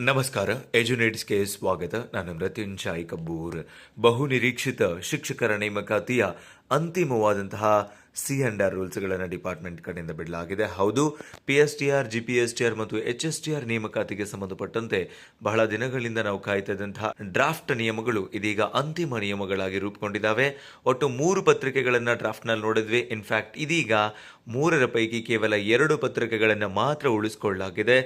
ನಮಸ್ಕಾರ, ಎಜುನೇಟ್ಸ್ಗೆ ಸ್ವಾಗತ. ನಾನು ಮೃತ್ಯುಂಜಯ್ ಕಬ್ಬೂರ್. ಬಹುನಿರೀಕ್ಷಿತ ಶಿಕ್ಷಕರ ನೇಮಕಾತಿಯ ಅಂತಿಮವಾದಂತಹ C&R ರೂಲ್ಸ್ಗಳನ್ನು ಡಿಪಾರ್ಟ್ಮೆಂಟ್ ಕಡೆಯಿಂದ ಬಿಡಲಾಗಿದೆ. ಹೌದು, PSTR, GPSTR ಮತ್ತು HSTR ನೇಮಕಾತಿಗೆ ಸಂಬಂಧಪಟ್ಟಂತೆ ಬಹಳ ದಿನಗಳಿಂದ ನಾವು ಕಾಯ್ತಾ ಇದ್ದಂತಹ ಡ್ರಾಫ್ಟ್ ನಿಯಮಗಳು ಇದೀಗ ಅಂತಿಮ ನಿಯಮಗಳಾಗಿ ರೂಪುಗೊಂಡಿದ್ದಾವೆ. ಒಟ್ಟು 3 ಪತ್ರಿಕೆಗಳನ್ನು ಡ್ರಾಫ್ಟ್ನಲ್ಲಿ ನೋಡಿದ್ವಿ. ಇನ್ಫ್ಯಾಕ್ಟ್ ಇದೀಗ 3ರ ಪೈಕಿ ಕೇವಲ 2 ಪತ್ರಿಕೆಗಳನ್ನು ಮಾತ್ರ ಉಳಿಸಿಕೊಳ್ಳಲಾಗಿದೆ.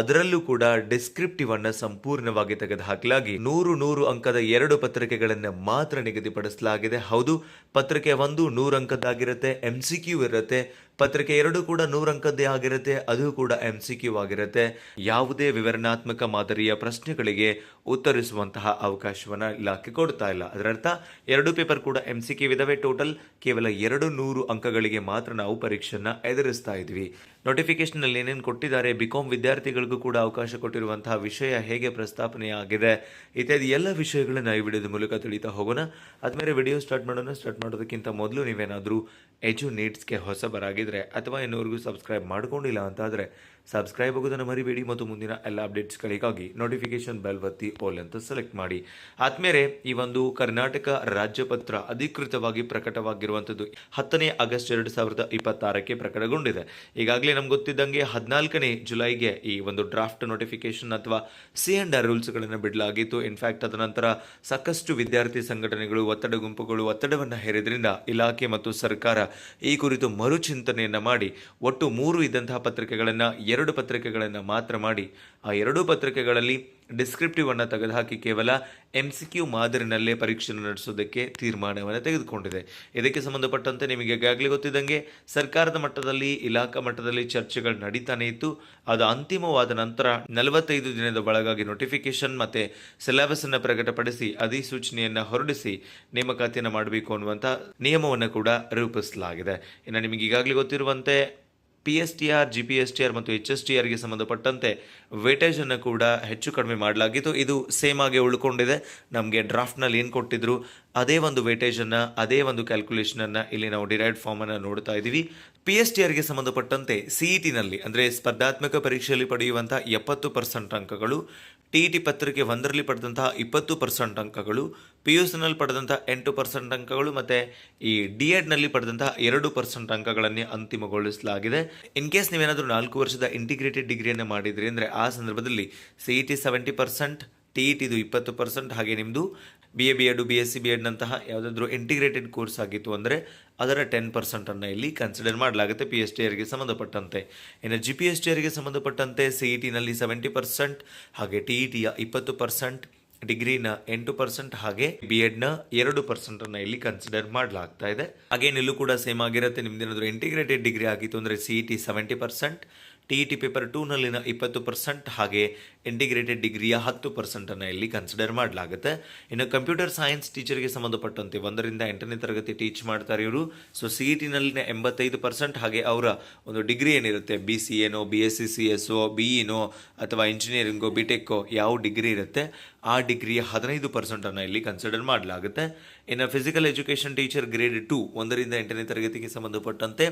ಅದರಲ್ಲೂ ಕೂಡ ಡಿಸ್ಕ್ರಿಪ್ಟಿವ್ ಅನ್ನು ಸಂಪೂರ್ಣವಾಗಿ ತೆಗೆದುಹಾಕಲಾಗಿ 100 ಅಂಕದ 2 ಪತ್ರಿಕೆಗಳನ್ನು ಮಾತ್ರ ನಿಗದಿಪಡಿಸಲಾಗಿದೆ. ಹೌದು, ಪತ್ರಿಕೆ 1 100 ಅಂಕದ್ದಾಗಿರುತ್ತೆ, MCQ ಇರುತ್ತೆ. ಪತ್ರಿಕೆ 2 ಕೂಡ 100 ಅಂಕದ್ದೇ ಆಗಿರುತ್ತೆ, ಅದು ಕೂಡ MCQ ಆಗಿರುತ್ತೆ. ಯಾವುದೇ ವಿವರಣಾತ್ಮಕ ಮಾದರಿಯ ಪ್ರಶ್ನೆಗಳಿಗೆ ಉತ್ತರಿಸುವಂತಹ ಅವಕಾಶವನ್ನ ಇಲಾಖೆ ಕೊಡ್ತಾ ಇಲ್ಲ. ಅದರರ್ಥ 2 ಪೇಪರ್ ಕೂಡ MCQ ಇದಾವೆ. ಟೋಟಲ್ ಕೇವಲ 200 ಅಂಕಗಳಿಗೆ ಮಾತ್ರ ನಾವು ಪರೀಕ್ಷೆಯನ್ನ ಎದುರಿಸ್ತಾ ಇದ್ವಿ. ನೋಟಿಫಿಕೇಶನ್ ಅಲ್ಲಿ ಏನೇನು ಕೊಟ್ಟಿದ್ದಾರೆ, ಬಿಕಾಂ ವಿದ್ಯಾರ್ಥಿಗಳಿಗೂ ಕೂಡ ಅವಕಾಶ ಕೊಟ್ಟಿರುವಂತಹ ವಿಷಯ ಹೇಗೆ ಪ್ರಸ್ತಾಪನೆ ಆಗಿದೆ ಇತ್ಯಾದಿ ಎಲ್ಲ ವಿಷಯಗಳನ್ನ ಈ ವಿಡಿಯೋದ ಮೂಲಕ ತಿಳಿತಾ ಹೋಗೋಣ. ಆದ್ಮೇಲೆ ವಿಡಿಯೋ ಸ್ಟಾರ್ಟ್ ಮಾಡೋದಕ್ಕಿಂತ ಮೊದಲು ನೀವೇನಾದರೂ ಎಜು ನೀಡ್ಸ್ಗೆ ಹೊಸಬರಾಗಿದ್ರೆ ಅಥವಾ ಇನ್ನೂವರೆಗೂ ಸಬ್ಸ್ಕ್ರೈಬ್ ಮಾಡ್ಕೊಂಡಿಲ್ಲ ಅಂತಾದರೆ ಸಬ್ಸ್ಕ್ರೈಬ್ ಆಗೋದನ್ನು ಮರಿಬೇಡಿ ಮತ್ತು ಮುಂದಿನ ಎಲ್ಲ ಅಪ್ಡೇಟ್ಸ್ಗಳಿಗಾಗಿ ನೋಟಿಫಿಕೇಶನ್ ಬೆಲ್ ಒತ್ತಿ ಆಲ್ ಅಂತ ಸೆಲೆಕ್ಟ್ ಮಾಡಿ. ಆದ್ಮೇಲೆ ಈ ಒಂದು ಕರ್ನಾಟಕ ರಾಜ್ಯಪತ್ರ ಅಧಿಕೃತವಾಗಿ ಪ್ರಕಟವಾಗಿರುವಂಥದ್ದು 10ನೇ ಆಗಸ್ಟ್ 2026ಕ್ಕೆ ಪ್ರಕಟಗೊಂಡಿದೆ. ಈಗಾಗಲೇ ನಮ್ಗೆ ಗೊತ್ತಿದ್ದಂಗೆ 14ನೇ ಜುಲೈಗೆ ಈ ಒಂದು ಡ್ರಾಫ್ಟ್ ನೋಟಿಫಿಕೇಶನ್ ಅಥವಾ C&R ರೂಲ್ಸ್ಗಳನ್ನು ಬಿಡಲಾಗಿತ್ತು. ಇನ್ಫ್ಯಾಕ್ಟ್ ಅದನಂತರ ಸಾಕಷ್ಟು ವಿದ್ಯಾರ್ಥಿ ಸಂಘಟನೆಗಳು, ಒತ್ತಡ ಗುಂಪುಗಳು ಒತ್ತಡವನ್ನು ಹೇರಿದ್ರಿಂದ ಇಲಾಖೆ ಮತ್ತು ಸರ್ಕಾರ ಈ ಕುರಿತು ಮರುಚಿಂತನೆಯನ್ನ ಮಾಡಿ ಒಟ್ಟು 3 ಇದ್ದಂತಹ ಪತ್ರಿಕೆಗಳನ್ನು 2 ಪತ್ರಿಕೆಗಳನ್ನು ಮಾತ್ರ ಮಾಡಿ ಆ 2 ಪತ್ರಿಕೆಗಳಲ್ಲಿ ಡಿಸ್ಕ್ರಿಪ್ಟಿವ್ ಅನ್ನು ತೆಗೆದುಹಾಕಿ ಕೇವಲ MCQ ಮಾದರಿನಲ್ಲೇ ಪರೀಕ್ಷೆಯನ್ನು ನಡೆಸೋದಕ್ಕೆ ತೀರ್ಮಾನವನ್ನು ತೆಗೆದುಕೊಂಡಿದೆ. ಇದಕ್ಕೆ ಸಂಬಂಧಪಟ್ಟಂತೆ ನಿಮಗೆ ಈಗಾಗಲೇ ಗೊತ್ತಿದ್ದಂಗೆ ಸರ್ಕಾರದ ಮಟ್ಟದಲ್ಲಿ, ಇಲಾಖಾ ಮಟ್ಟದಲ್ಲಿ ಚರ್ಚೆಗಳು ನಡೀತಾನೆ ಇತ್ತು. ಅದು ಅಂತಿಮವಾದ ನಂತರ 45 ದಿನದ ಒಳಗಾಗಿ ನೋಟಿಫಿಕೇಶನ್ ಮತ್ತೆ ಸಿಲೆಬಸ್ ಅನ್ನು ಪ್ರಕಟಪಡಿಸಿ ಅಧಿಸೂಚನೆಯನ್ನು ಹೊರಡಿಸಿ ನೇಮಕಾತಿಯನ್ನು ಮಾಡಬೇಕು ಅನ್ನುವಂಥ ನಿಯಮವನ್ನು ಕೂಡ ರೂಪಿಸಲಾಗಿದೆ. ಇನ್ನು ನಿಮಗೆ ಈಗಾಗಲೇ ಗೊತ್ತಿರುವಂತೆ PSTR, GPSTR ಮತ್ತು HSTRಗೆ ಸಂಬಂಧಪಟ್ಟಂತೆ ವೇಟೇಜ್ ಅನ್ನು ಕೂಡ ಹೆಚ್ಚು ಕಡಿಮೆ ಮಾಡಲಾಗಿತ್ತು. ಇದು ಸೇಮ್ ಆಗಿ ಉಳ್ಕೊಂಡಿದೆ. ನಮಗೆ ಡ್ರಾಫ್ಟ್ನಲ್ಲಿ ಏನು ಕೊಟ್ಟಿದ್ರು ಅದೇ ಒಂದು ವೇಟೇಜನ್ನು, ಅದೇ ಒಂದು ಕ್ಯಾಲ್ಕುಲೇಷನನ್ನು ಇಲ್ಲಿ ನಾವು ಡಿರೈವ್ಡ್ ಫಾರ್ಮನ್ನು ನೋಡ್ತಾ ಇದ್ದೀವಿ. PSTRಗೆ ಸಂಬಂಧಪಟ್ಟಂತೆ CETನಲ್ಲಿ ಅಂದರೆ ಸ್ಪರ್ಧಾತ್ಮಕ ಪರೀಕ್ಷೆಯಲ್ಲಿ ಪಡೆಯುವಂಥ 70% ಅಂಕಗಳು, TET ಪತ್ರಿಕೆ 1ರಲ್ಲಿ ಪಡೆದಂತಹ 20% ಅಂಕಗಳು, PUCನಲ್ಲಿ ಪಡೆದಂತಹ 8% ಅಂಕಗಳು ಮತ್ತು ಈ D.Edನಲ್ಲಿ ಪಡೆದಂತಹ 2% ಅಂಕಗಳನ್ನೇ ಅಂತಿಮಗೊಳಿಸಲಾಗಿದೆ. ಇನ್ ಕೇಸ್ ನೀವೇನಾದರೂ 4 ವರ್ಷದ ಇಂಟಿಗ್ರೇಟೆಡ್ ಡಿಗ್ರಿಯನ್ನು ಮಾಡಿದ್ರಿ ಅಂದರೆ ಆ ಸಂದರ್ಭದಲ್ಲಿ CET 70%, TET ಇದು 20%, ಹಾಗೆ ನಿಮ್ಮದು BA B.Ed, BSc B.Ed ನಂತಹ ಯಾವುದಾದ್ರೂ ಇಂಟಿಗ್ರೇಟೆಡ್ ಕೋರ್ಸ್ ಆಗಿತ್ತು ಅಂದರೆ ಅದರ 10% ಅನ್ನು ಇಲ್ಲಿ ಕನ್ಸಿಡರ್ ಮಾಡಲಾಗುತ್ತೆ PSTRಗೆ ಸಂಬಂಧಪಟ್ಟಂತೆ. ಇನ್ನು GPSTRಗೆ ಸಂಬಂಧಪಟ್ಟಂತೆ CETನಲ್ಲಿ 70%, ಹಾಗೆ TETಯ 20%, ಡಿಗ್ರಿನ 8%, ಹಾಗೆ B.Edನ 2% ಅನ್ನು ಇಲ್ಲಿ ಕನ್ಸಿಡರ್ ಮಾಡಲಾಗ್ತಾ ಇದೆ. ಹಾಗೇನು ಇಲ್ಲೂ ಕೂಡ ಸೇಮ್ ಆಗಿರುತ್ತೆ. ನಿಮ್ದೇನಾದರೂ ಇಂಟಿಗ್ರೇಟೆಡ್ ಡಿಗ್ರಿ ಆಗಿತ್ತು ಅಂದರೆ CET 70%, TET ಪೇಪರ್ 2ನಲ್ಲಿನ 20%, ಹಾಗೆ ಇಂಟಿಗ್ರೇಟೆಡ್ ಡಿಗ್ರಿಯ 10% ಅನ್ನು ಇಲ್ಲಿ ಕನ್ಸಿಡರ್ ಮಾಡಲಾಗುತ್ತೆ. ಇನ್ನು ಕಂಪ್ಯೂಟರ್ ಸೈನ್ಸ್ ಟೀಚರ್ಗೆ ಸಂಬಂಧಪಟ್ಟಂತೆ 1ರಿಂದ 8ನೇ ತರಗತಿ ಟೀಚ್ ಮಾಡ್ತಾರೆ ಇವರು. ಸೊ CETನಲ್ಲಿನ 85%, ಹಾಗೆ ಅವರ ಒಂದು ಡಿಗ್ರಿ ಏನಿರುತ್ತೆ BCAನೋ, BSc CS BEನೋ ಅಥವಾ ಇಂಜಿನಿಯರಿಂಗೋ, BTechೋ ಯಾವ ಡಿಗ್ರಿ ಇರುತ್ತೆ ಆ ಡಿಗ್ರಿಯ 15% ಅನ್ನು ಇಲ್ಲಿ ಕನ್ಸಿಡರ್ ಮಾಡಲಾಗುತ್ತೆ. ಇನ್ನು ಫಿಸಿಕಲ್ ಎಜುಕೇಷನ್ ಟೀಚರ್ ಗ್ರೇಡ್ 2 1ರಿಂದ 8ನೇ ತರಗತಿಗೆ ಸಂಬಂಧಪಟ್ಟಂತೆ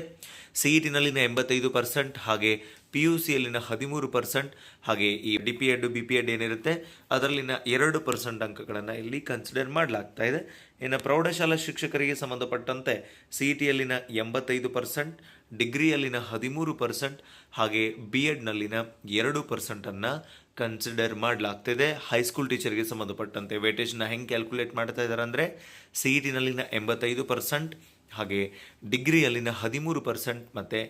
CETನಲ್ಲಿನ 85%, ಹಾಗೆ PUCಯಲ್ಲಿನ 13%, ಹಾಗೆ ಈ DPEd BPEd ಏನಿರುತ್ತೆ ಅದರಲ್ಲಿನ 2% ಅಂಕಗಳನ್ನು ಇಲ್ಲಿ ಕನ್ಸಿಡರ್ ಮಾಡಲಾಗ್ತಾ ಇದೆ. ಇನ್ನು ಪ್ರೌಢಶಾಲಾ ಶಿಕ್ಷಕರಿಗೆ ಸಂಬಂಧಪಟ್ಟಂತೆ CETಯಲ್ಲಿನ 85%, ಡಿಗ್ರಿಯಲ್ಲಿನ 13%, ಹಾಗೆ B.Edನಲ್ಲಿನ 2% ಅನ್ನು ಕನ್ಸಿಡರ್ ಮಾಡಲಾಗ್ತಿದೆ. ಹೈಸ್ಕೂಲ್ ಟೀಚರ್ಗೆ ಸಂಬಂಧಪಟ್ಟಂತೆ ವೇಟೇಜ್ನ ಹೆಂಗೆ ಕ್ಯಾಲ್ಕುಲೇಟ್ ಮಾಡ್ತಾ ಇದ್ದಾರೆ ಅಂದರೆ CETನಲ್ಲಿನ 85%, ಹಾಗೆ ಡಿಗ್ರಿಯಲ್ಲಿನ 13% ಮತ್ತು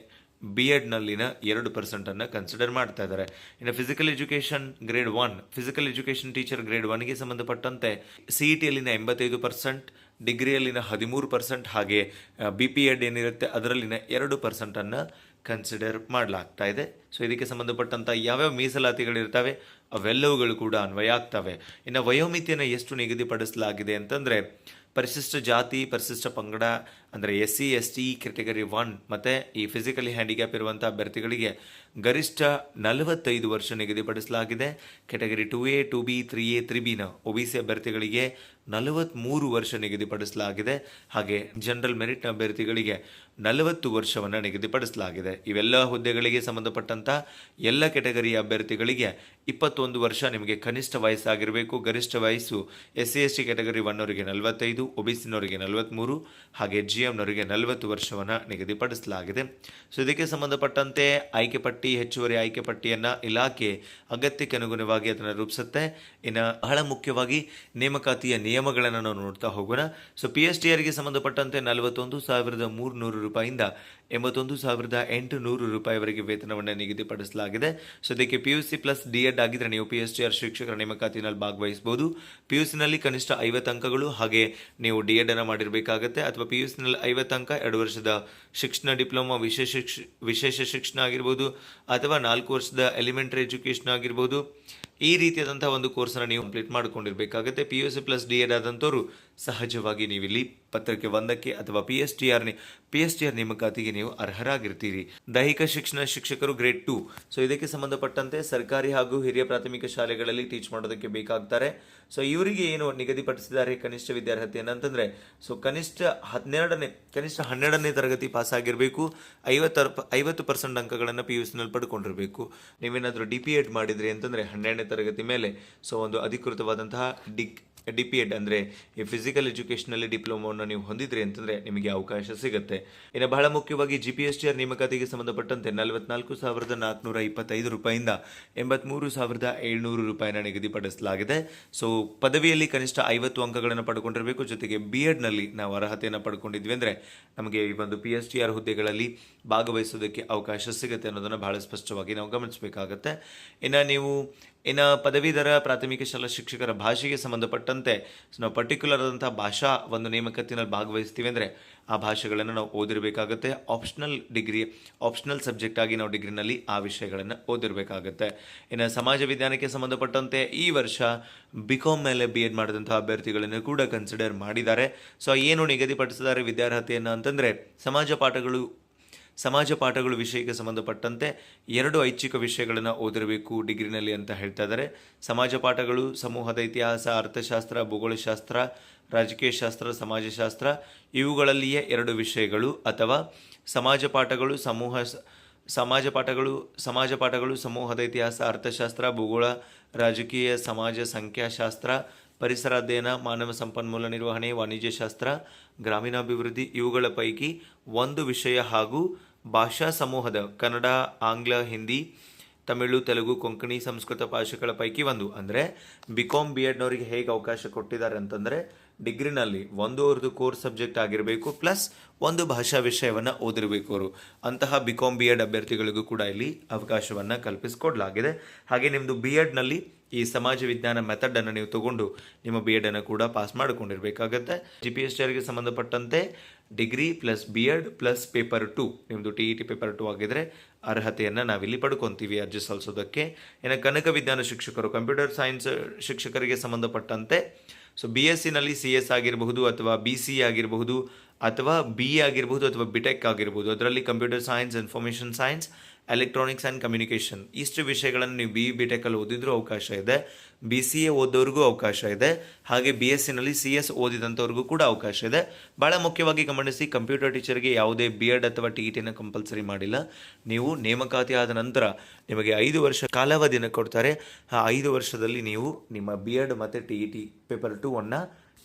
B.Edನಲ್ಲಿನ 2% ಅನ್ನು ಕನ್ಸಿಡರ್ ಮಾಡ್ತಾ ಇದ್ದಾರೆ. ಇನ್ನು physical education grade 1 physical education teacher grade 1ಗೆ ಸಂಬಂಧಪಟ್ಟಂತೆ CETಯಲ್ಲಿನ 85%, ಡಿಗ್ರಿಯಲ್ಲಿನ 13%, ಹಾಗೆ BPEd ಏನಿರುತ್ತೆ ಅದರಲ್ಲಿನ 2% ಅನ್ನು ಕನ್ಸಿಡರ್ ಮಾಡಲಾಗ್ತಾ ಇದೆ. ಸೊ ಇದಕ್ಕೆ ಸಂಬಂಧಪಟ್ಟಂಥ ಯಾವ್ಯಾವ ಮೀಸಲಾತಿಗಳಿರ್ತವೆ ಅವೆಲ್ಲವುಗಳು ಕೂಡ ಅನ್ವಯ ಆಗ್ತವೆ. ಇನ್ನು ವಯೋಮಿತಿಯನ್ನು ಎಷ್ಟು ನಿಗದಿಪಡಿಸಲಾಗಿದೆ ಅಂತಂದರೆ ಪರಿಶಿಷ್ಟ ಜಾತಿ, ಪರಿಶಿಷ್ಟ ಪಂಗಡ ಅಂದರೆ SC ST ಕ್ಯಾಟಗರಿ 1 ಮತ್ತು ಈ ಫಿಸಿಕಲಿ ಹ್ಯಾಂಡಿಕ್ಯಾಪ್ ಇರುವಂಥ ಅಭ್ಯರ್ಥಿಗಳಿಗೆ ಗರಿಷ್ಠ 45 ವರ್ಷ ನಿಗದಿಪಡಿಸಲಾಗಿದೆ. Category 2A 2B 3A 3Bನ OBC ಅಭ್ಯರ್ಥಿಗಳಿಗೆ 43 ವರ್ಷ ನಿಗದಿಪಡಿಸಲಾಗಿದೆ. ಹಾಗೆ ಜನರಲ್ ಮೆರಿಟ್ ಅಭ್ಯರ್ಥಿಗಳಿಗೆ 40 ವರ್ಷವನ್ನು ನಿಗದಿಪಡಿಸಲಾಗಿದೆ. ಇವೆಲ್ಲ ಹುದ್ದೆಗಳಿಗೆ ಸಂಬಂಧಪಟ್ಟಂಥ ಎಲ್ಲ ಕೆಟಗರಿಯ ಅಭ್ಯರ್ಥಿಗಳಿಗೆ 21 ವರ್ಷ ನಿಮಗೆ ಕನಿಷ್ಠ ವಯಸ್ಸಾಗಿರಬೇಕು. ಗರಿಷ್ಠ ವಯಸ್ಸು SC/ST ಕೆಟಗರಿ 1ನವರಿಗೆ 45, OBCನವರಿಗೆ 43, ಹಾಗೆ GMನವರಿಗೆ 40 ವರ್ಷವನ್ನು ನಿಗದಿಪಡಿಸಲಾಗಿದೆ. ಸೊ ಇದಕ್ಕೆ ಸಂಬಂಧಪಟ್ಟಂತೆ ಆಯ್ಕೆ ಪಟ್ಟಿ, ಹೆಚ್ಚುವರಿ ಆಯ್ಕೆ ಪಟ್ಟಿಯನ್ನು ಇಲಾಖೆ ಅಗತ್ಯಕ್ಕೆ ಅನುಗುಣವಾಗಿ ಅದನ್ನು ರೂಪಿಸುತ್ತೆ. ಇನ್ನು ಬಹಳ ಮುಖ್ಯವಾಗಿ ನೇಮಕಾತಿಯ ನಿಯಮಗಳನ್ನು ನಾವು ನೋಡ್ತಾ ಹೋಗೋಣ. ಸೊ PSTRಗೆ ಸಂಬಂಧಪಟ್ಟಂತೆ 41,300 ರೂಪಾಯಿಂದ 81,800 ರೂಪಾಯಿವರೆಗೆ ವೇತನವನ್ನು ನಿಗದಿಪಡಿಸಲಾಗಿದೆ. ಸೊ ಇದಕ್ಕೆ PUC ಪ್ಲಸ್ D.Ed ಆಗಿದ್ರೆ ನೀವು PSTR ಶಿಕ್ಷಕರ ನೇಮಕಾತಿನಲ್ಲಿ ಭಾಗವಹಿಸಬಹುದು. PUCನಲ್ಲಿ ಕನಿಷ್ಠ 50 ಅಂಕಗಳು, ಹಾಗೆ ನೀವು D.Ed ಅನ್ನು ಮಾಡಿರಬೇಕಾಗತ್ತೆ. ಅಥವಾ PUCನಲ್ಲಿ 50 ಅಂಕ, 2 ವರ್ಷದ ಶಿಕ್ಷಣ ಡಿಪ್ಲೊಮಾ ವಿಶೇಷ ಶಿಕ್ಷಣ ಆಗಿರ್ಬೋದು, ಅಥವಾ 4 ವರ್ಷದ ಎಲಿಮೆಂಟರಿ ಎಜುಕೇಷನ್ ಆಗಿರ್ಬೋದು. ಈ ರೀತಿಯಾದಂಥ ಒಂದು ಕೋರ್ಸನ್ನು ನೀವು ಕಂಪ್ಲೀಟ್ ಮಾಡ್ಕೊಂಡಿರಬೇಕಾಗುತ್ತೆ. PUC ಪ್ಲಸ್ D.Ed ಆದಂಥವ್ರು ಸಹಜವಾಗಿ ನೀವಿಲ್ಲಿ ಪತ್ರಕ್ಕೆ 1ಕ್ಕೆ ಅಥವಾ PSTR ನೇಮಕಾತಿಗೆ ನೀವು ಅರ್ಹರಾಗಿರ್ತೀರಿ. ದೈಹಿಕ ಶಿಕ್ಷಣ ಶಿಕ್ಷಕರು ಗ್ರೇಡ್ 2. ಸೊ ಇದಕ್ಕೆ ಸಂಬಂಧಪಟ್ಟಂತೆ ಸರ್ಕಾರಿ ಹಾಗೂ ಹಿರಿಯ ಪ್ರಾಥಮಿಕ ಶಾಲೆಗಳಲ್ಲಿ ಟೀಚ್ ಮಾಡೋದಕ್ಕೆ ಬೇಕಾಗ್ತಾರೆ. ಸೊ ಇವರಿಗೆ ಏನು ನಿಗದಿಪಡಿಸಿದ್ದಾರೆ ಕನಿಷ್ಠ ವಿದ್ಯಾರ್ಹತೆಯನ್ನು ಅಂತಂದರೆ, ಸೊ ಕನಿಷ್ಠ 12ನೇ ತರಗತಿ ಪಾಸ್ ಆಗಿರಬೇಕು. 50% ಅಂಕಗಳನ್ನು PUCನಲ್ಲಿ ಪಡ್ಕೊಂಡಿರಬೇಕು. ನೀವೇನಾದರೂ DPEd ಮಾಡಿದ್ರಿ ಅಂತಂದರೆ 12ನೇ ತರಗತಿ ಮೇಲೆ ಸೊ ಒಂದು ಅಧಿಕೃತವಾದಂತಹ DPEd ಅಂದರೆ ಈ ಫಿಸಿಕಲ್ ಎಜುಕೇಷನಲ್ಲಿ ಡಿಪ್ಲೊಮೋವನ್ನು ನೀವು ಹೊಂದಿದ್ರಿ ಅಂತಂದರೆ ನಿಮಗೆ ಅವಕಾಶ ಸಿಗುತ್ತೆ. ಇನ್ನು ಬಹಳ ಮುಖ್ಯವಾಗಿ GPSTR ನೇಮಕಾತಿಗೆ ಸಂಬಂಧಪಟ್ಟಂತೆ 44,425 ರೂಪಾಯಿಂದ 83,700 ರೂಪಾಯಿನ ನಿಗದಿಪಡಿಸಲಾಗಿದೆ. ಸೊ ಪದವಿಯಲ್ಲಿ ಕನಿಷ್ಠ 50 ಅಂಕಗಳನ್ನು ಪಡ್ಕೊಂಡಿರಬೇಕು. ಜೊತೆಗೆ B.Edನಲ್ಲಿ ನಾವು ಅರ್ಹತೆಯನ್ನು ಪಡ್ಕೊಂಡಿದ್ವಿ ಅಂದರೆ ನಮಗೆ ಈ ಒಂದು PSTR ಹುದ್ದೆಗಳಲ್ಲಿ ಭಾಗವಹಿಸೋದಕ್ಕೆ ಅವಕಾಶ ಸಿಗುತ್ತೆ ಅನ್ನೋದನ್ನು ಬಹಳ ಸ್ಪಷ್ಟವಾಗಿ ನಾವು ಗಮನಿಸಬೇಕಾಗತ್ತೆ. ಇನ್ನು ಪದವೀಧರ ಪ್ರಾಥಮಿಕ ಶಾಲಾ ಶಿಕ್ಷಕರ ಭಾಷೆಗೆ ಸಂಬಂಧಪಟ್ಟಂತೆ ನಾವು ಪರ್ಟಿಕ್ಯುಲರ್ ಆದಂಥ ಭಾಷಾ ಒಂದು ನೇಮಕಾತಿನಲ್ಲಿ ಭಾಗವಹಿಸ್ತೀವಿ ಅಂದರೆ ಆ ಭಾಷೆಗಳನ್ನು ನಾವು ಓದಿರಬೇಕಾಗುತ್ತೆ. ಆಪ್ಷನಲ್ ಸಬ್ಜೆಕ್ಟ್ ಆಗಿ ನಾವು ಡಿಗ್ರಿನಲ್ಲಿ ಆ ವಿಷಯಗಳನ್ನು ಓದಿರಬೇಕಾಗುತ್ತೆ. ಇನ್ನು ಸಮಾಜ ವಿಜ್ಞಾನಕ್ಕೆ ಸಂಬಂಧಪಟ್ಟಂತೆ ಈ ವರ್ಷ BCom ಮೇಲೆ B.Ed ಮಾಡಿದಂಥ ಅಭ್ಯರ್ಥಿಗಳನ್ನು ಕೂಡ ಕನ್ಸಿಡರ್ ಮಾಡಿದ್ದಾರೆ. ಸೊ ಏನು ನಿಗದಿಪಡಿಸಿದ್ದಾರೆ ವಿದ್ಯಾರ್ಹತೆಯನ್ನು ಅಂತಂದರೆ, ಸಮಾಜ ಪಾಠಗಳು ವಿಷಯಕ್ಕೆ ಸಂಬಂಧಪಟ್ಟಂತೆ 2 ಐಚ್ಛಿಕ ವಿಷಯಗಳನ್ನು ಓದಿರಬೇಕು ಡಿಗ್ರಿನಲ್ಲಿ ಅಂತ ಹೇಳ್ತಾ ಇದ್ದಾರೆ. ಸಮಾಜ ಪಾಠಗಳು ಸಮೂಹದ ಇತಿಹಾಸ, ಅರ್ಥಶಾಸ್ತ್ರ, ಭೂಗೋಳಶಾಸ್ತ್ರ, ರಾಜಕೀಯ ಶಾಸ್ತ್ರ, ಸಮಾಜಶಾಸ್ತ್ರ ಇವುಗಳಲ್ಲಿಯೇ 2 ವಿಷಯಗಳು, ಅಥವಾ ಸಮಾಜ ಪಾಠಗಳು ಸಮೂಹದ ಇತಿಹಾಸ, ಅರ್ಥಶಾಸ್ತ್ರ, ಭೂಗೋಳ, ರಾಜಕೀಯ, ಸಮಾಜ, ಸಂಖ್ಯಾಶಾಸ್ತ್ರ, ಪರಿಸರ ಅಧ್ಯಯನ, ಮಾನವ ಸಂಪನ್ಮೂಲ ನಿರ್ವಹಣೆ, ವಾಣಿಜ್ಯಶಾಸ್ತ್ರ, ಗ್ರಾಮೀಣಾಭಿವೃದ್ಧಿ ಇವುಗಳ ಪೈಕಿ 1 ವಿಷಯ, ಹಾಗೂ ಭಾಷಾ ಸಮೂಹದ ಕನ್ನಡ, ಆಂಗ್ಲ, ಹಿಂದಿ, ತಮಿಳು, ತೆಲುಗು, ಕೊಂಕಣಿ, ಸಂಸ್ಕೃತ ಭಾಷೆಗಳ ಪೈಕಿ 1. ಅಂದರೆ BCom B.Edನವರಿಗೆ ಹೇಗೆ ಅವಕಾಶ ಕೊಟ್ಟಿದ್ದಾರೆ ಅಂತಂದರೆ, ಡಿಗ್ರಿನಲ್ಲಿ 1 ಅವ್ರದ್ದು ಕೋರ್ಸ್ ಸಬ್ಜೆಕ್ಟ್ ಆಗಿರಬೇಕು, ಪ್ಲಸ್ 1 ಭಾಷಾ ವಿಷಯವನ್ನು ಓದಿರಬೇಕು ಅವರು. ಅಂತಹ BCom B.Ed ಅಭ್ಯರ್ಥಿಗಳಿಗೂ ಕೂಡ ಇಲ್ಲಿ ಅವಕಾಶವನ್ನು ಕಲ್ಪಿಸಿಕೊಡಲಾಗಿದೆ. ಹಾಗೆ ನಿಮ್ಮದು B.Edನಲ್ಲಿ ಈ ಸಮಾಜ ವಿಜ್ಞಾನ ಮೆಥಡನ್ನು ನೀವು ತಗೊಂಡು ನಿಮ್ಮ B.Edಅನ್ನು ಕೂಡ ಪಾಸ್ ಮಾಡಿಕೊಂಡಿರಬೇಕಾಗತ್ತೆ. GPSTRಗೆ ಸಂಬಂಧಪಟ್ಟಂತೆ degree plus B.Ed plus paper 2, ನಿಮ್ಮದು TET ಪೇಪರ್ 2 ಆಗಿದ್ರೆ ಅರ್ಹತೆಯನ್ನು ನಾವಿಲ್ಲಿ ಪಡ್ಕೊತೀವಿ ಅರ್ಜಿ ಸಲ್ಲಿಸೋದಕ್ಕೆ. ಇನ್ನು ಕನಕ ವಿಜ್ಞಾನ ಶಿಕ್ಷಕರು, ಕಂಪ್ಯೂಟರ್ ಸೈನ್ಸ್ ಶಿಕ್ಷಕರಿಗೆ ಸಂಬಂಧಪಟ್ಟಂತೆ ಸೊ BScನಲ್ಲಿ CS ಆಗಿರಬಹುದು, ಅಥವಾ BCA ಆಗಿರಬಹುದು, ಅಥವಾ BA ಆಗಿರಬಹುದು, ಅಥವಾ BTech ಆಗಿರ್ಬೋದು. ಅದರಲ್ಲಿ computer science, information science, electronics and communication ಇಷ್ಟು ವಿಷಯಗಳನ್ನು ನೀವು BE/BTechಲ್ಲಿ ಓದಿದ್ರೂ ಅವಕಾಶ ಇದೆ. BCA ಓದೋರಿಗೂ ಅವಕಾಶ ಇದೆ. ಹಾಗೆ BScನಲ್ಲಿ CS ಓದಿದಂಥವ್ರಿಗೂ ಕೂಡ ಅವಕಾಶ ಇದೆ. ಭಾಳ ಮುಖ್ಯವಾಗಿ ಗಮನಿಸಿ, ಕಂಪ್ಯೂಟರ್ ಟೀಚರ್ಗೆ ಯಾವುದೇ B.Ed ಅಥವಾ TETನ ಕಂಪಲ್ಸರಿ ಮಾಡಿಲ್ಲ. ನೀವು ನೇಮಕಾತಿ ಆದ ನಂತರ ನಿಮಗೆ 5 ವರ್ಷ ಕಾಲಾವಧಿಯನ್ನು ಕೊಡ್ತಾರೆ. ಆ 5 ವರ್ಷದಲ್ಲಿ ನೀವು ನಿಮ್ಮ B.Ed ಮತ್ತು TET ಪೇಪರ್ 2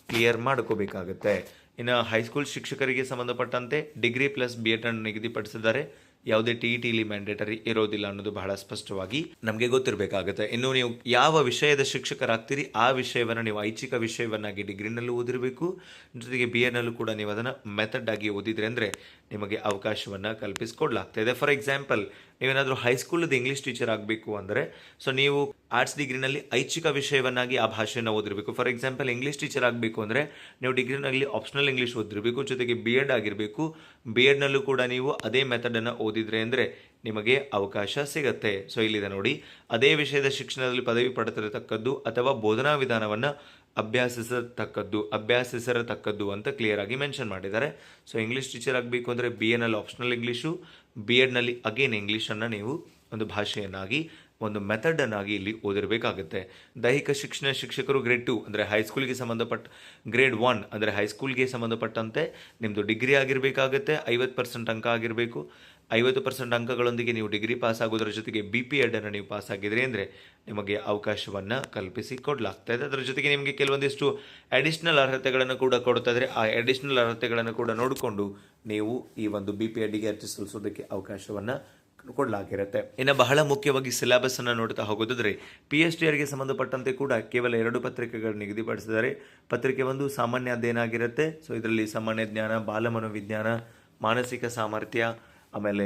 ಕ್ಲಿಯರ್ ಮಾಡ್ಕೋಬೇಕಾಗತ್ತೆ. ಇನ್ನು ಹೈಸ್ಕೂಲ್ ಶಿಕ್ಷಕರಿಗೆ ಸಂಬಂಧಪಟ್ಟಂತೆ ಡಿಗ್ರಿ ಪ್ಲಸ್ B.Ed ಅನ್ನು ನಿಗದಿಪಡಿಸಿದ್ದಾರೆ. ಯಾವುದೇ TETಲಿ ಮ್ಯಾಂಡೇಟರಿ ಇರೋದಿಲ್ಲ ಅನ್ನೋದು ಬಹಳ ಸ್ಪಷ್ಟವಾಗಿ ನಮಗೆ ಗೊತ್ತಿರಬೇಕಾಗುತ್ತೆ. ಇನ್ನು ನೀವು ಯಾವ ವಿಷಯದ ಶಿಕ್ಷಕರಾಗ್ತೀರಿ ಆ ವಿಷಯವನ್ನು ನೀವು ಐಚ್ಛಿಕ ವಿಷಯವನ್ನಾಗಿ ಡಿಗ್ರಿನಲ್ಲೂ ಓದಿರಬೇಕು. ಜೊತೆಗೆ B.Edನಲ್ಲೂ ಕೂಡ ನೀವು ಅದನ್ನು ಮೆಥಡ್ ಆಗಿ ಓದಿದ್ರಿ ಅಂದರೆ ನಿಮಗೆ ಅವಕಾಶವನ್ನು ಕಲ್ಪಿಸಿಕೊಡ್ಲಾಗ್ತಾ ಇದೆ. ಫಾರ್ ಎಕ್ಸಾಂಪಲ್, ನೀವೇನಾದರೂ ಹೈಸ್ಕೂಲದ ಇಂಗ್ಲೀಷ್ ಟೀಚರ್ ಆಗಬೇಕು ಅಂದರೆ ಸೊ ನೀವು ಆರ್ಟ್ಸ್ ಡಿಗ್ರಿನಲ್ಲಿ ಐಚ್ಛಿಕ ವಿಷಯವನ್ನಾಗಿ ಆ ಭಾಷೆಯನ್ನು ಓದಿರಬೇಕು. ಫಾರ್ ಎಕ್ಸಾಂಪಲ್, ಇಂಗ್ಲೀಷ್ ಟೀಚರ್ ಆಗಬೇಕು ಅಂದರೆ ನೀವು ಡಿಗ್ರಿನಲ್ಲಿ ಆಪ್ಷನಲ್ ಇಂಗ್ಲೀಷ್ ಓದಿರಬೇಕು. ಜೊತೆಗೆ B.Ed ಆಗಿರಬೇಕು. B.Edನಲ್ಲೂ ಕೂಡ ನೀವು ಅದೇ ಮೆಥಡನ್ನು ಓದಿದ್ರೆ ಅಂದರೆ ನಿಮಗೆ ಅವಕಾಶ ಸಿಗುತ್ತೆ. ಸೊ ಇಲ್ಲಿದೆ ನೋಡಿ, ಅದೇ ವಿಷಯದ ಶಿಕ್ಷಣದಲ್ಲಿ ಪದವಿ ಪಡೆದಿರತಕ್ಕದ್ದು ಅಥವಾ ಬೋಧನಾ ವಿಧಾನವನ್ನು ಅಭ್ಯಾಸಿಸಿರತಕ್ಕದ್ದು ಅಂತ ಕ್ಲಿಯರ್ ಆಗಿ ಮೆನ್ಷನ್ ಮಾಡಿದ್ದಾರೆ. ಸೊ ಇಂಗ್ಲೀಷ್ ಟೀಚರ್ ಆಗಬೇಕು ಅಂದರೆ BAನಲ್ಲಿ ಆಪ್ಷನಲ್ ಇಂಗ್ಲೀಷು, B.Edನಲ್ಲಿ ಅಗೇನ್ ಇಂಗ್ಲೀಷನ್ನು ನೀವು ಒಂದು ಭಾಷೆಯನ್ನಾಗಿ ಒಂದು ಮೆಥಡನ್ನು ಆಗಿ ಇಲ್ಲಿ ಓದಿರಬೇಕಾಗುತ್ತೆ. ದೈಹಿಕ ಶಿಕ್ಷಣ ಶಿಕ್ಷಕರು ಗ್ರೇಡ್ 2 ಅಂದರೆ ಹೈಸ್ಕೂಲ್ಗೆ ಸಂಬಂಧಪಟ್ಟ, ಗ್ರೇಡ್ 1 ಅಂದರೆ ಹೈಸ್ಕೂಲ್ಗೆ ಸಂಬಂಧಪಟ್ಟಂತೆ ನಿಮ್ಮದು ಡಿಗ್ರಿ ಆಗಿರಬೇಕಾಗುತ್ತೆ, 50% ಅಂಕ ಆಗಿರಬೇಕು. 50% ಅಂಕಗಳೊಂದಿಗೆ ನೀವು ಡಿಗ್ರಿ ಪಾಸ್ ಆಗೋದ್ರ ಜೊತೆಗೆ BPEd ಅನ್ನು ನೀವು ಪಾಸ್ ಆಗಿದ್ರಿ ಅಂದರೆ ನಿಮಗೆ ಅವಕಾಶವನ್ನು ಕಲ್ಪಿಸಿ ಕೊಡಲಾಗ್ತಾ ಇದೆ. ಅದರ ಜೊತೆಗೆ ನಿಮಗೆ ಕೆಲವೊಂದಿಷ್ಟು ಅಡಿಷ್ನಲ್ ಅರ್ಹತೆಗಳನ್ನು ಕೂಡ ಕೊಡ್ತಾ ಇದ್ದಾರೆ. ಆ ಅಡಿಷ್ನಲ್ ಅರ್ಹತೆಗಳನ್ನು ಕೂಡ ನೋಡಿಕೊಂಡು ನೀವು ಈ ಒಂದು BPEdಗೆ ಅರ್ಜಿ ಸಲ್ಲಿಸೋದಕ್ಕೆ ಅವಕಾಶವನ್ನು ಕೊಡಲಾಗಿರುತ್ತೆ. ಇನ್ನು ಬಹಳ ಮುಖ್ಯವಾಗಿ ಸಿಲೆಬಸ್ ಅನ್ನು ನೋಡ್ತಾ ಹೋಗೋದಾದ್ರೆ PSTRಗೆ ಸಂಬಂಧಪಟ್ಟಂತೆ ಕೂಡ ಕೇವಲ 2 ಪತ್ರಿಕೆಗಳು ನಿಗದಿಪಡಿಸಿದ್ದಾರೆ. ಪತ್ರಿಕೆ 1 ಸಾಮಾನ್ಯ ಅಧ್ಯಯನ ಆಗಿರುತ್ತೆ. ಸೊ ಇದರಲ್ಲಿ ಸಾಮಾನ್ಯ ಜ್ಞಾನ, ಬಾಲಮನೋವಿಜ್ಞಾನ, ಮಾನಸಿಕ ಸಾಮರ್ಥ್ಯ, ಆಮೇಲೆ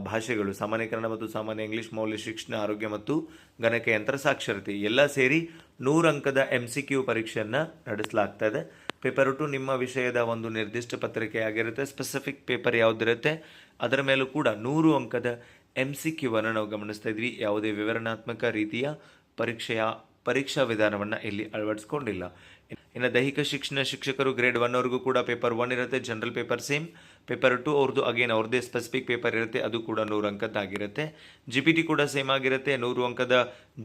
ಭಾಷೆಗಳು, ಸಾಮಾನ್ಯಕರಣ ಮತ್ತು ಸಾಮಾನ್ಯ ಇಂಗ್ಲಿಷ್, ಮೌಲ್ಯ ಶಿಕ್ಷಣ, ಆರೋಗ್ಯ ಮತ್ತು ಗಣಕಯಂತ್ರ ಸಾಕ್ಷರತೆ ಎಲ್ಲ ಸೇರಿ 100 ಅಂಕದ MCQ ಪರೀಕ್ಷೆಯನ್ನು ನಡೆಸಲಾಗ್ತಾ ಇದೆ. ಪೇಪರ್ 2 ನಿಮ್ಮ ವಿಷಯದ ಒಂದು ನಿರ್ದಿಷ್ಟ ಪತ್ರಿಕೆ ಆಗಿರುತ್ತೆ. ಸ್ಪೆಸಿಫಿಕ್ ಪೇಪರ್ ಯಾವುದಿರುತ್ತೆ ಅದರ ಮೇಲೂ ಕೂಡ 100 ಅಂಕದ MCQ ಅನ್ನು ನಾವು ಗಮನಿಸ್ತಾ ಇದ್ವಿ. ಯಾವುದೇ ವಿವರಣಾತ್ಮಕ ರೀತಿಯ ಪರೀಕ್ಷಾ ವಿಧಾನವನ್ನು ಇಲ್ಲಿ ಅಳವಡಿಸ್ಕೊಂಡಿಲ್ಲ. ಇನ್ನು ದೈಹಿಕ ಶಿಕ್ಷಣ ಶಿಕ್ಷಕರು ಗ್ರೇಡ್ 1 ವರೆಗೂ ಕೂಡ ಪೇಪರ್ 1 ಇರುತ್ತೆ. General paper same. ಪೇಪರ್ 2 ಅವ್ರದ್ದು ಅಗೇನ್ ಅವ್ರದ್ದೇ ಸ್ಪೆಸಿಫಿಕ್ ಪೇಪರ್ ಇರುತ್ತೆ, ಅದು ಕೂಡ 100 ಅಂಕದ್ದಾಗಿರುತ್ತೆ. GPT ಕೂಡ ಸೇಮ್ ಆಗಿರುತ್ತೆ, 100 ಅಂಕದ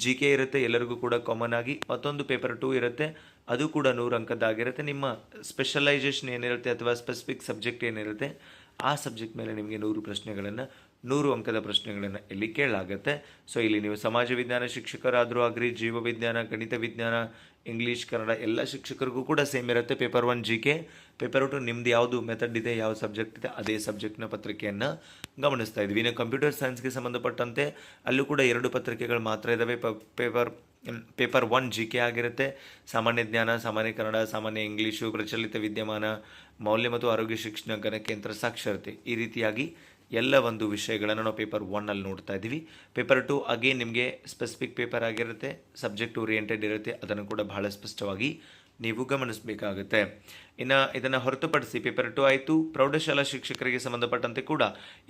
GK ಇರುತ್ತೆ, ಎಲ್ಲರಿಗೂ ಕೂಡ ಕಾಮನ್ ಆಗಿ. ಮತ್ತೊಂದು ಪೇಪರ್ 2 ಇರುತ್ತೆ, ಅದು ಕೂಡ 100 ಅಂಕದ್ದಾಗಿರುತ್ತೆ. ನಿಮ್ಮ ಸ್ಪೆಷಲೈಸೇಷನ್ ಏನಿರುತ್ತೆ ಅಥವಾ ಸ್ಪೆಸಿಫಿಕ್ ಸಬ್ಜೆಕ್ಟ್ ಏನಿರುತ್ತೆ ಆ ಸಬ್ಜೆಕ್ಟ್ ಮೇಲೆ ನಿಮಗೆ 100 ಅಂಕದ ಪ್ರಶ್ನೆಗಳನ್ನು ಇಲ್ಲಿ ಕೇಳಲಾಗುತ್ತೆ. ಸೊ ಇಲ್ಲಿ ನೀವು ಸಮಾಜ ವಿಜ್ಞಾನ ಶಿಕ್ಷಕರಾದರೂ ಆಗ್ರಿ, ಜೀವ ವಿಜ್ಞಾನ, ಗಣಿತ ವಿಜ್ಞಾನ, ಇಂಗ್ಲೀಷ್, ಕನ್ನಡ ಎಲ್ಲ ಶಿಕ್ಷಕರಿಗೂ ಕೂಡ ಸೇಮ್ ಇರುತ್ತೆ. ಪೇಪರ್ 1 GK, ಪೇಪರ್ 2 ನಿಮ್ದು ಯಾವುದು ಮೆಥಡ್ ಇದೆ, ಯಾವ ಸಬ್ಜೆಕ್ಟ್ ಇದೆ ಅದೇ ಸಬ್ಜೆಕ್ಟ್ನ ಪತ್ರಿಕೆಯನ್ನು ಗಮನಿಸ್ತಾ ಇದ್ವಿ. ಇನ್ನು ಕಂಪ್ಯೂಟರ್ ಸೈನ್ಸ್ಗೆ ಸಂಬಂಧಪಟ್ಟಂತೆ ಅಲ್ಲೂ ಕೂಡ 2 ಪತ್ರಿಕೆಗಳು ಮಾತ್ರ ಇದ್ದಾವೆ. ಪೇಪರ್ 1 GK ಆಗಿರುತ್ತೆ. ಸಾಮಾನ್ಯ ಜ್ಞಾನ, ಸಾಮಾನ್ಯ ಕನ್ನಡ, ಸಾಮಾನ್ಯ ಇಂಗ್ಲೀಷು, ಪ್ರಚಲಿತ ವಿದ್ಯಮಾನ, ಮೌಲ್ಯ ಮತ್ತು ಆರೋಗ್ಯ ಶಿಕ್ಷಣ, ಗಣಕಯಂತ್ರ ಸಾಕ್ಷರತೆ, ಈ ರೀತಿಯಾಗಿ ಎಲ್ಲ ಒಂದು ವಿಷಯಗಳನ್ನು ನಾವು ಪೇಪರ್ 1 ಅಲ್ಲಿ ನೋಡ್ತಾ ಇದ್ದೀವಿ. ಪೇಪರ್ 2 ಅಗೇನ್ ನಿಮಗೆ ಸ್ಪೆಸಿಫಿಕ್ ಪೇಪರ್ ಆಗಿರುತ್ತೆ, ಸಬ್ಜೆಕ್ಟ್ ಓರಿಯೆಂಟೆಡ್ ಇರುತ್ತೆ, ಅದನ್ನು ಕೂಡ ಬಹಳ ಸ್ಪಷ್ಟವಾಗಿ ನೀವು ಗಮನಿಸಬೇಕಾಗುತ್ತೆ. ಇನ್ನು ಇದನ್ನು ಹೊರತುಪಡಿಸಿ ಪೇಪರ್ 2 ಆಯಿತು. ಪ್ರೌಢಶಾಲಾ ಶಿಕ್ಷಕರಿಗೆ ಸಂಬಂಧಪಟ್ಟಂತೆ ಕೂಡ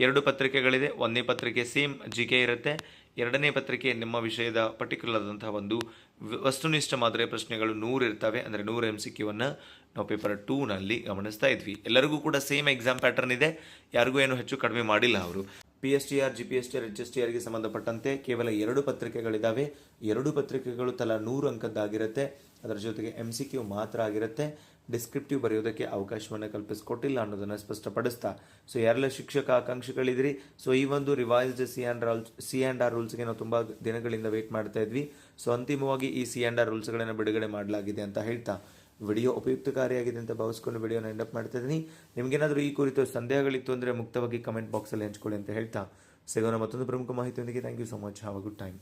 2 ಪತ್ರಿಕೆಗಳಿದೆ. 1ನೇ ಪತ್ರಿಕೆ ಸೇಮ್ GK ಇರುತ್ತೆ. 2ನೇ ಪತ್ರಿಕೆ ನಿಮ್ಮ ವಿಷಯದ ಪರ್ಟಿಕ್ಯುಲರ್ ಆದಂತಹ ಒಂದು ವಸ್ತುನಿಷ್ಠ ಮಾದರಿಯ ಪ್ರಶ್ನೆಗಳು 100 ಇರ್ತವೆ. ಅಂದರೆ 100 MCQವನ್ನು ನಾವು ಪೇಪರ್ 2ನಲ್ಲಿ ಗಮನಿಸ್ತಾ ಇದ್ವಿ. ಎಲ್ಲರಿಗೂ ಕೂಡ ಸೇಮ್ ಎಕ್ಸಾಮ್ ಪ್ಯಾಟರ್ನ್ ಇದೆ, ಯಾರಿಗೂ ಏನು ಹೆಚ್ಚು ಕಡಿಮೆ ಮಾಡಿಲ್ಲ ಅವರು. PSTR, GPSTR, HSTRಗೆ ಸಂಬಂಧಪಟ್ಟಂತೆ ಕೇವಲ 2 ಪತ್ರಿಕೆಗಳಿದ್ದಾವೆ. 2 ಪತ್ರಿಕೆಗಳು ತಲಾ 100 ಅಂಕದ್ದಾಗಿರುತ್ತೆ. ಅದರ ಜೊತೆಗೆ MCQ ಮಾತ್ರ ಆಗಿರುತ್ತೆ. ಡಿಸ್ಕ್ರಿಪ್ಟಿವ್ ಬರೆಯೋದಕ್ಕೆ ಅವಕಾಶವನ್ನು ಕಲ್ಪಿಸಿಕೊಟ್ಟಿಲ್ಲ ಅನ್ನೋದನ್ನು ಸ್ಪಷ್ಟಪಡಿಸ್ತಾ, ಸೊ ಯಾರೆಲ್ಲ ಶಿಕ್ಷಕ ಆಕಾಂಕ್ಷಿಗಳಿದ್ರಿ, ಸೊ ಈ ಒಂದು ರಿವೈಸ್ಡ್ C&R ರೂಲ್ಸ್ಗೆ ನಾವು ತುಂಬ ದಿನಗಳಿಂದ ವೇಟ್ ಮಾಡ್ತಾ ಇದ್ವಿ. ಸೊ ಅಂತಿಮವಾಗಿ ಈ C&R ರೂಲ್ಸ್ಗಳನ್ನು ಬಿಡುಗಡೆ ಮಾಡಲಾಗಿದೆ ಅಂತ ಹೇಳ್ತಾ ವಿಡಿಯೋ ಉಪಯುಕ್ತಕಾರಿಯಾಗಿದೆ ಅಂತ ಭಾವಿಸ್ಕೊಂಡು ವಿಡಿಯೋನ ಎಂಡಪ್ ಮಾಡ್ತಾ ಇದ್ದೀನಿ. ನಿಮಗೇನಾದರೂ ಈ ಕುರಿತು ಸಂದೇಹಗಳಿತ್ತು ಅಂದರೆ ಮುಕ್ತವಾಗಿ ಕಮೆಂಟ್ ಬಾಕ್ಸಲ್ಲಿ ಹಂಚ್ಕೊಳ್ಳಿ ಅಂತ ಹೇಳ್ತಾ ಸಿಗೋಣ ಮತ್ತೊಂದು ಪ್ರಮುಖ ಮಾಹಿತಿಯೊಂದಿಗೆ. Thank you so much. Have a good time.